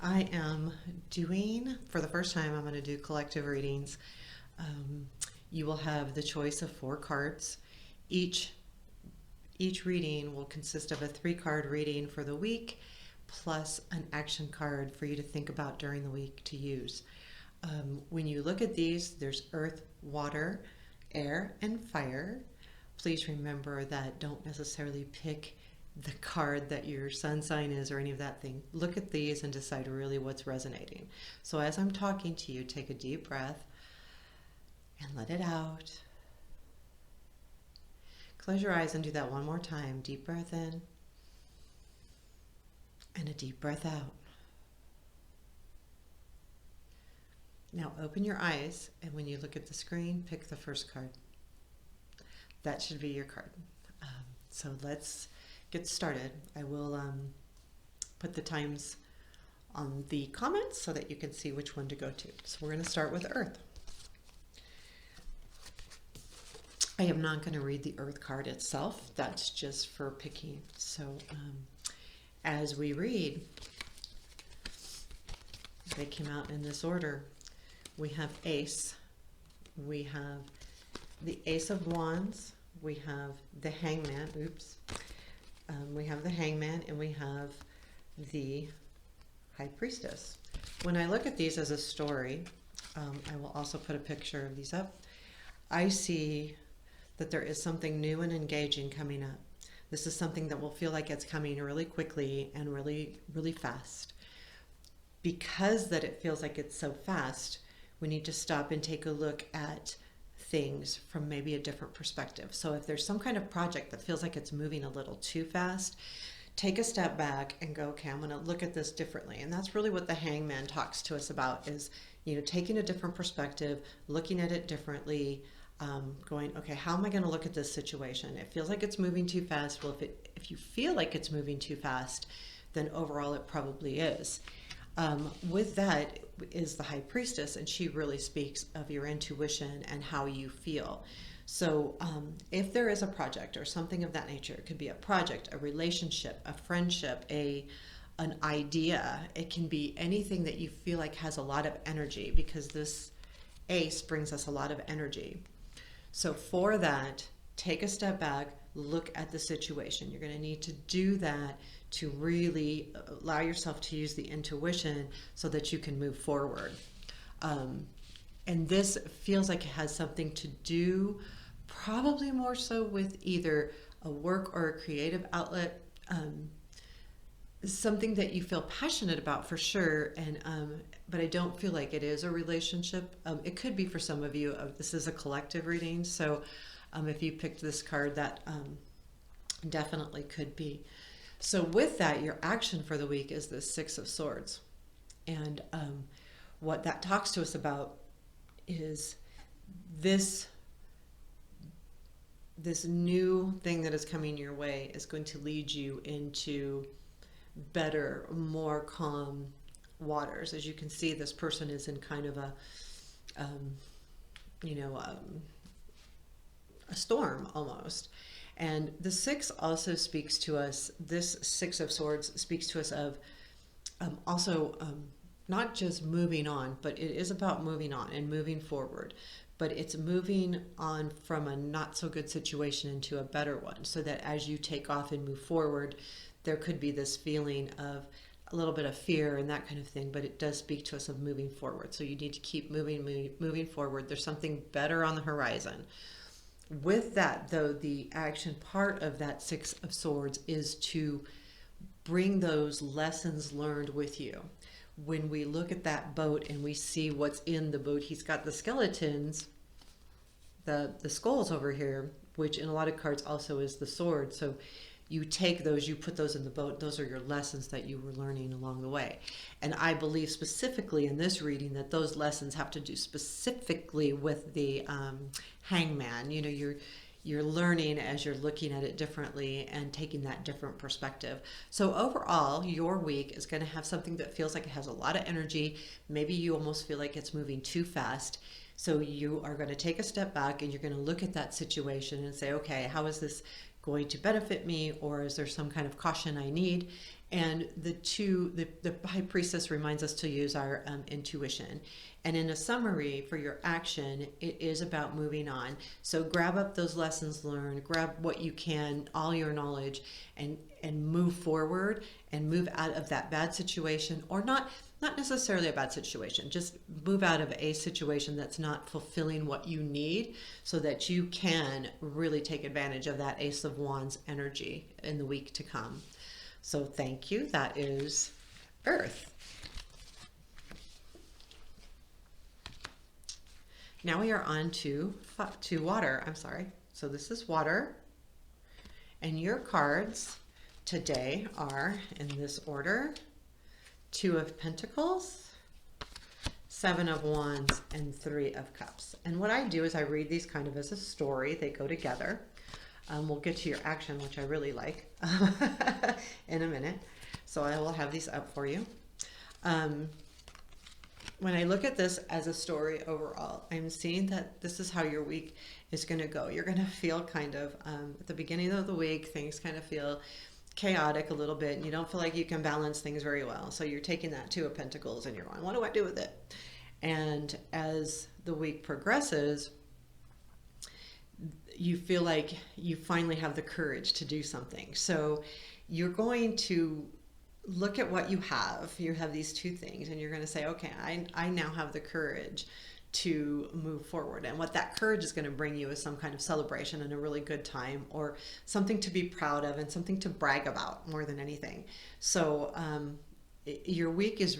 I am doing, for the first time, I'm going to do collective readings. Um, you will have the choice of 4 cards. Each each reading will consist of a 3-card reading for the week, plus an action card for you to think about during the week to use. When you look at these, there's earth, water, air, and fire. Please remember that don't necessarily pick the card that your sun sign is or any of that thing. Look at these and decide really what's resonating. So as I'm talking to you, take a deep breath and let it out. Close your eyes and do that one more time. Deep breath in and a deep breath out. Now open your eyes, and when you look at the screen, pick the first card. That should be your card. So let's get started. I will put the times on the comments so that you can see which one to go to. So we're going to start with Earth. I am not going to read the Earth card itself. That's just for picking. So as we read, they came out in this order. We have Ace. We have the Ace of Wands. We have the Hangman. Oops. We have the Hangman, and we have the High Priestess. When I look at these as a story, I will also put a picture of these up. I see that there is something new and engaging coming up. This is something that will feel like it's coming really quickly and really, really fast. Because that it feels like it's so fast, we need to stop and take a look at things from maybe a different perspective. So if there's some kind of project that feels like it's moving a little too fast, take a step back and go, okay, I'm going to look at this differently. And that's really what the Hangman talks to us about is, taking a different perspective, looking at it differently, going, okay, how am I going to look at this situation? It feels like it's moving too fast. Well, if you feel like it's moving too fast, then overall it probably is. With that is the High Priestess, and she really speaks of your intuition and how you feel. So if there is a project or something of that nature, it could be a project, a relationship, a friendship, an idea. It can be anything that you feel like has a lot of energy, because this Ace brings us a lot of energy. So for that, take a step back, look at the situation. You're going to need to do that to really allow yourself to use the intuition so that you can move forward. And this feels like it has something to do probably more so with either a work or a creative outlet, something that you feel passionate about for sure, and but I don't feel like it is a relationship. It could be for some of you. This is a collective reading, so if you picked this card, that definitely could be. So with that, your action for the week is the 6 of Swords. And what that talks to us about is this new thing that is coming your way is going to lead you into better, more calm waters. As you can see, this person is in kind of a storm almost. And the 6 also speaks to us, this 6 of Swords speaks to us of not just moving on, but it is about moving on and moving forward. But it's moving on from a not so good situation into a better one, so that as you take off and move forward, there could be this feeling of a little bit of fear and that kind of thing, but it does speak to us of moving forward. So you need to keep moving forward. There's something better on the horizon. With that, though, the action part of that 6 of Swords is to bring those lessons learned with you. When we look at that boat and we see what's in the boat, he's got the skeletons, the skulls over here, which in a lot of cards also is the sword. So you take those, you put those in the boat. Those are your lessons that you were learning along the way. And I believe specifically in this reading that those lessons have to do specifically with the Hangman. You're learning as you're looking at it differently and taking that different perspective. So overall, your week is going to have something that feels like it has a lot of energy. Maybe you almost feel like it's moving too fast. So you are going to take a step back and you're going to look at that situation and say, okay, how is this going to benefit me, or is there some kind of caution I need? And the high priestess reminds us to use our intuition. And in a summary for your action, it is about moving on. So grab up those lessons learned, grab what you can, all your knowledge, and move forward and move out of that bad situation, or not necessarily a bad situation, just move out of a situation that's not fulfilling what you need, so that you can really take advantage of that Ace of Wands energy in the week to come. So thank you. That is Earth. Now we are on to water. I'm sorry. So this is water. And your cards today are in this order: Two of Pentacles, Seven of Wands, and Three of Cups. And what I do is I read these kind of as a story. They go together. We'll get to your action, which I really like, in a minute. So I will have these up for you. When I look at this as a story overall, I'm seeing that this is how your week is going to go. You're going to feel kind of, at the beginning of the week, things kind of feel chaotic a little bit, and you don't feel like you can balance things very well. So you're taking that Two of Pentacles and you're going, what do I do with it? And as the week progresses, you feel like you finally have the courage to do something. So you're going to look at what you have. You have these two things, and you're going to say, okay, I now have the courage to move forward. And what that courage is going to bring you is some kind of celebration and a really good time, or something to be proud of and something to brag about more than anything. So your week is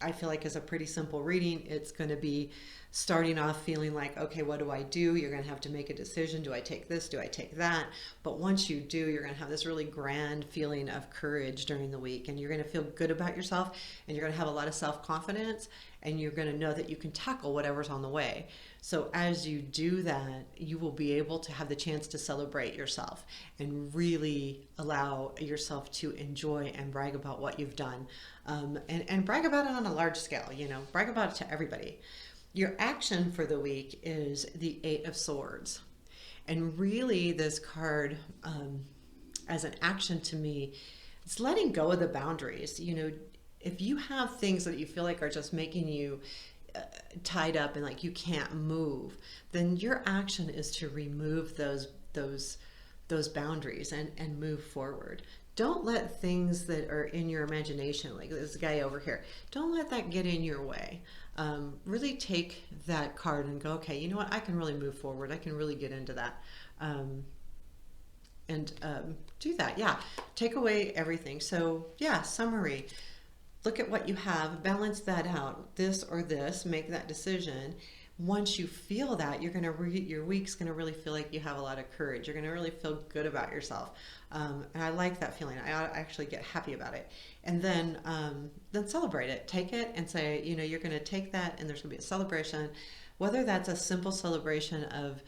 I feel like, is a pretty simple reading. It's going to be starting off feeling like, okay, what do I do? You're going to have to make a decision. Do I take this? Do I take that? But once you do, you're going to have this really grand feeling of courage during the week, and you're going to feel good about yourself, and you're going to have a lot of self-confidence, and you're going to know that you can tackle whatever's on the way. So as you do that, you will be able to have the chance to celebrate yourself and really allow yourself to enjoy and brag about what you've done, and brag about it on a large scale. Brag about it to everybody. Your action for the week is the Eight of Swords. And really this card, as an action to me, it's letting go of the boundaries. If you have things that you feel like are just making you tied up and like you can't move, then your action is to remove those boundaries and move forward. Don't let things that are in your imagination, like this guy over here, don't let that get in your way. Really take that card and go, okay, you know what? I can really move forward. I can really get into that. And do that. Yeah. Take away everything. So yeah, summary. Look at what you have, balance that out, this or this, make that decision. Once you feel that, your week's going to really feel like you have a lot of courage. You're going to really feel good about yourself. And I like that feeling. I actually get happy about it. And then celebrate it. Take it and say, you're going to take that, and there's going to be a celebration, whether that's a simple celebration of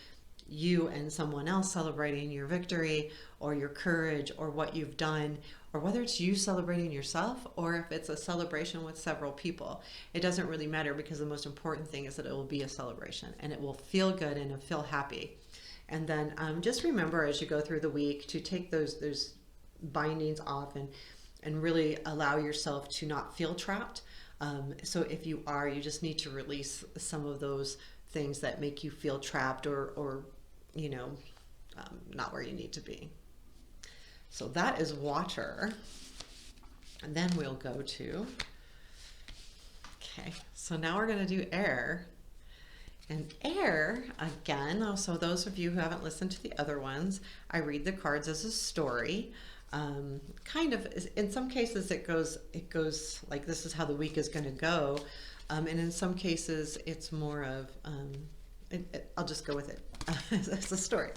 you and someone else celebrating your victory or your courage or what you've done, or whether it's you celebrating yourself, or if it's a celebration with several people. It doesn't really matter, because the most important thing is that it will be a celebration and it will feel good and it'll feel happy. And then just remember as you go through the week to take those bindings off and really allow yourself to not feel trapped. So if you just need to release some of those things that make you feel trapped or not where you need to be. So that is water. And then we'll go to, okay, so now we're going to do air. And air, again, so those of you who haven't listened to the other ones, I read the cards as a story. Kind of, in some cases it goes like this is how the week is going to go. And in some cases it's more of, I'll just go with it. It's a story.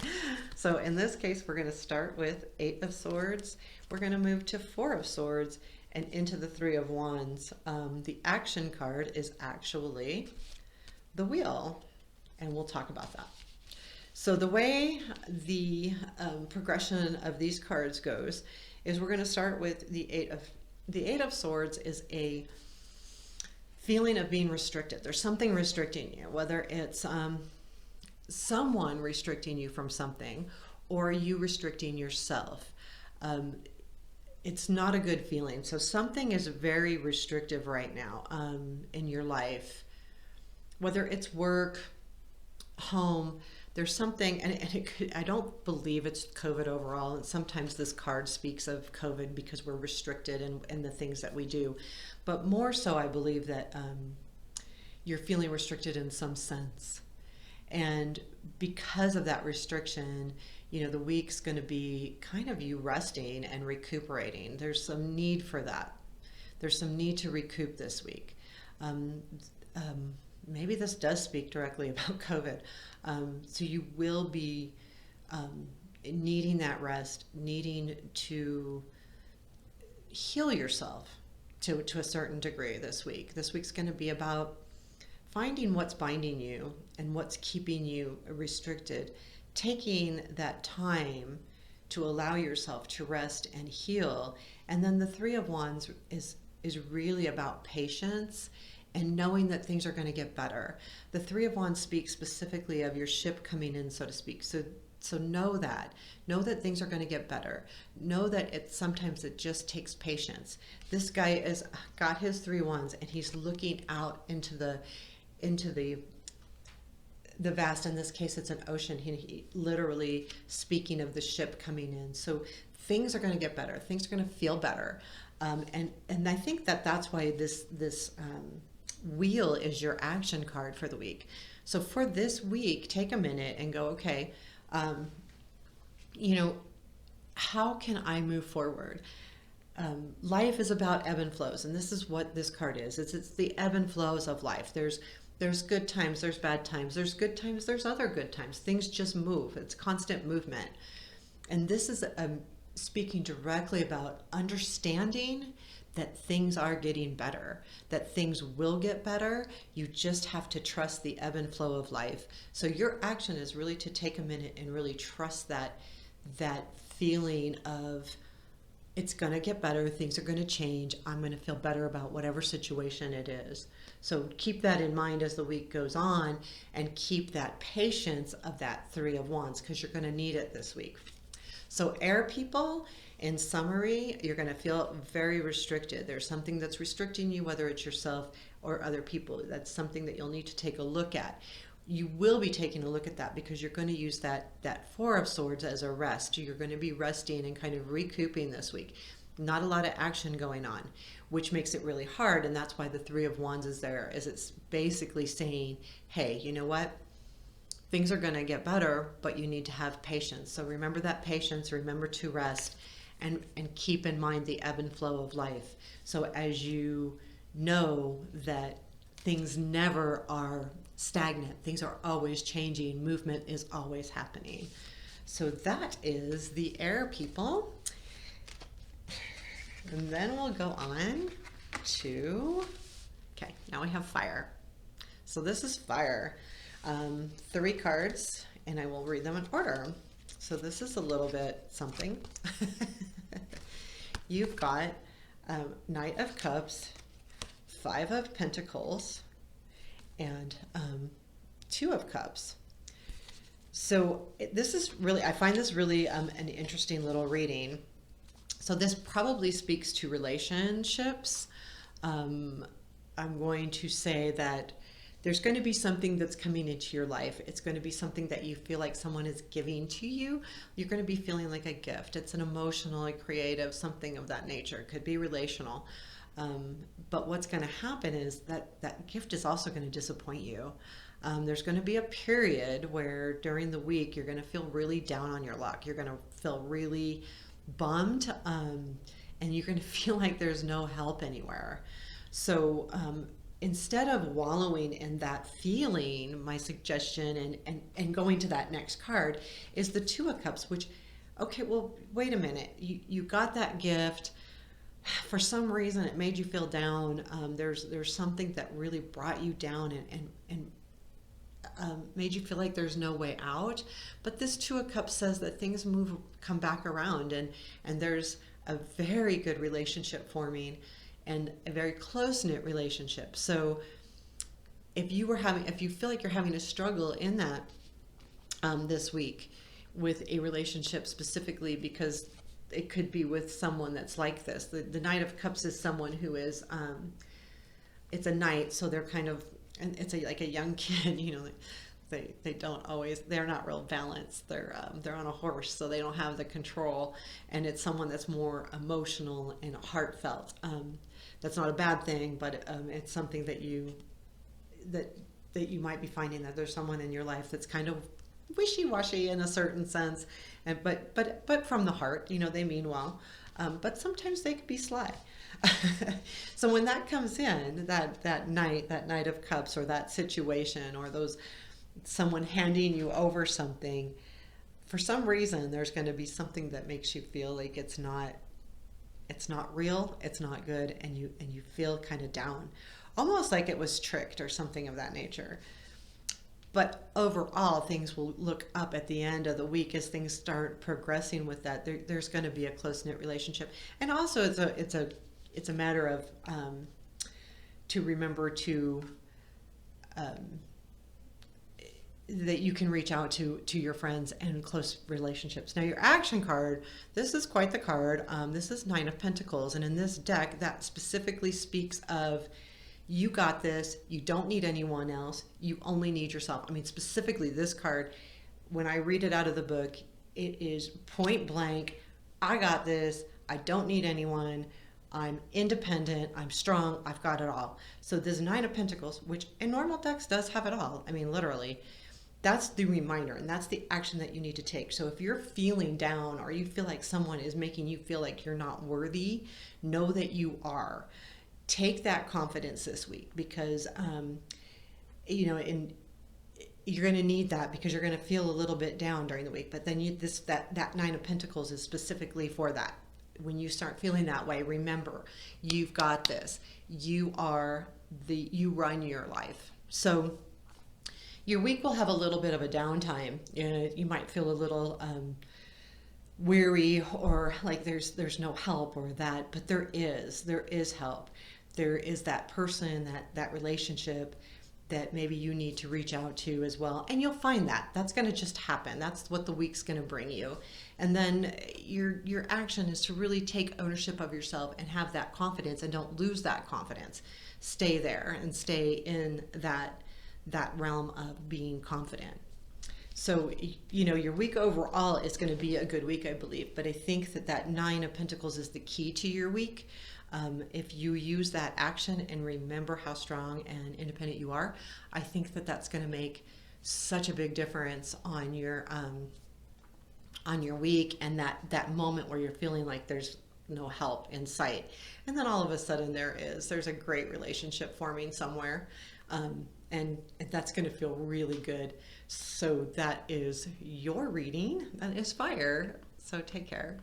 So in this case, we're going to start with Eight of Swords. We're going to move to Four of Swords and into the Three of Wands. The action card is actually the Wheel, and we'll talk about that. So the way the progression of these cards goes is we're going to start with the Eight of Swords is a feeling of being restricted. There's something restricting you, whether it's someone restricting you from something or you restricting yourself. it's not a good feeling. So something is very restrictive right now in your life, whether it's work, home. There's something, and it could, I don't believe it's COVID overall. And sometimes this card speaks of COVID because we're restricted in the things that we do. But more so, I believe that you're feeling restricted in some sense. And because of that restriction, the week's going to be kind of you resting and recuperating. There's some need for that. There's some need to recoup this week. Um, Maybe this does speak directly about COVID. So you will be needing that rest, needing to heal yourself to a certain degree this week. This week's going to be about finding what's binding you and what's keeping you restricted, taking that time to allow yourself to rest and heal. And then the Three of Wands is really about patience and knowing that things are going to get better. The Three of Wands speaks specifically of your ship coming in, so to speak. So know that. Know that things are going to get better. Know that sometimes it just takes patience. This guy has got his Three Wands and he's looking out into the vast. In this case, it's an ocean. He literally speaking of the ship coming in. So things are going to get better. Things are going to feel better. And I think that's why this wheel is your action card for the week. So for this week, take a minute and go, okay, how can I move forward? Life is about ebb and flows, and this is what this card is. It's the ebb and flows of life. There's good times, there's bad times, there's good times, there's other good times. Things just move. It's constant movement. And this is speaking directly about understanding that things are getting better, that things will get better. You just have to trust the ebb and flow of life. So your action is really to take a minute and really trust that feeling of it's going to get better, things are going to change, I'm going to feel better about whatever situation it is. So keep that in mind as the week goes on, and keep that patience of that Three of Wands, because you're going to need it this week. So air people, in summary, you're going to feel very restricted. There's something that's restricting you, whether it's yourself or other people. That's something that you'll need to take a look at. You will be taking a look at that because you're going to use that Four of Swords as a rest. You're going to be resting and kind of recouping this week. Not a lot of action going on, which makes it really hard. And that's why the Three of Wands is there, is it's basically saying, hey, you know what? Things are going to get better, but you need to have patience. So remember that patience, remember to rest, and keep in mind the ebb and flow of life. So as you know that things never are stagnant, things are always changing, movement is always happening. So that is the air people. And then we'll go on to, okay, now we have fire. So this is fire. 3 cards, and I will read them in order. So this is a little bit something. You've got Knight of Cups, 5 of Pentacles, and 2 of Cups. So this is really, I find this really an interesting little reading. So this probably speaks to relationships. I'm going to say that there's going to be something that's coming into your life. It's going to be something that you feel like someone is giving to you. You're going to be feeling like a gift. It's an emotional, creative, something of that nature. It could be relational. But what's going to happen is that gift is also going to disappoint you. There's going to be a period where during the week you're going to feel really down on your luck. You're going to feel really bummed, and you're going to feel like there's no help anywhere. So instead of wallowing in that feeling, my suggestion and going to that next card is the 2 of Cups, which, okay, well, wait a minute. You got that gift. For some reason, it made you feel down. There's something that really brought you down and made you feel like there's no way out. But this 2 of Cups says that things come back around, and there's a very good relationship forming, and a very close-knit relationship. So if you feel like you're having a struggle in that this week with a relationship specifically because it could be with someone that's like this. The Knight of Cups is someone who is, it's a knight, so they're kind of, and it's like a young kid, you know, they don't always, they're not real balanced. They're on a horse, so they don't have the control, and it's someone that's more emotional and heartfelt. That's not a bad thing, but it's something that you might be finding, that there's someone in your life that's kind of wishy-washy in a certain sense, and but from the heart, you know, they mean well, but sometimes they could be sly. So when that comes in, that Knight of Cups, or that situation, or those, someone handing you over something, for some reason there's going to be something that makes you feel like it's not real, it's not good, and you feel kind of down, almost like it was tricked or something of that nature. But overall, things will look up at the end of the week as things start progressing with that. There's going to be a close-knit relationship, and also it's a matter of to remember to that you can reach out to your friends and close relationships. Now, your action card, this is quite the card. This is Nine of Pentacles, and in this deck, that specifically speaks of, you got this, you don't need anyone else, you only need yourself. I mean, specifically this card, when I read it out of the book, it is point blank, I got this, I don't need anyone, I'm independent, I'm strong, I've got it all. So this Nine of Pentacles, which in normal decks does have it all, I mean, literally, that's the reminder, and that's the action that you need to take. So if you're feeling down, or you feel like someone is making you feel like you're not worthy, know that you are. Take that confidence this week, because you know, you're going to need that, because you're going to feel a little bit down during the week. But then that Nine of Pentacles is specifically for that. When you start feeling that way, remember, you've got this. You run your life. So your week will have a little bit of a downtime. You might feel a little weary, or like there's no help, or that, but there is help. There is that person, that relationship that maybe you need to reach out to as well. And you'll find that's going to just happen. That's what the week's going to bring you. And then your action is to really take ownership of yourself and have that confidence, and don't lose that confidence. Stay there and stay in that realm of being confident. So, you know, your week overall is going to be a good week, I believe. But I think that Nine of Pentacles is the key to your week. If you use that action and remember how strong and independent you are, I think that's going to make such a big difference on your week, and that moment where you're feeling like there's no help in sight, and then all of a sudden there's a great relationship forming somewhere, and that's going to feel really good. So that is your reading. That is fire. So take care.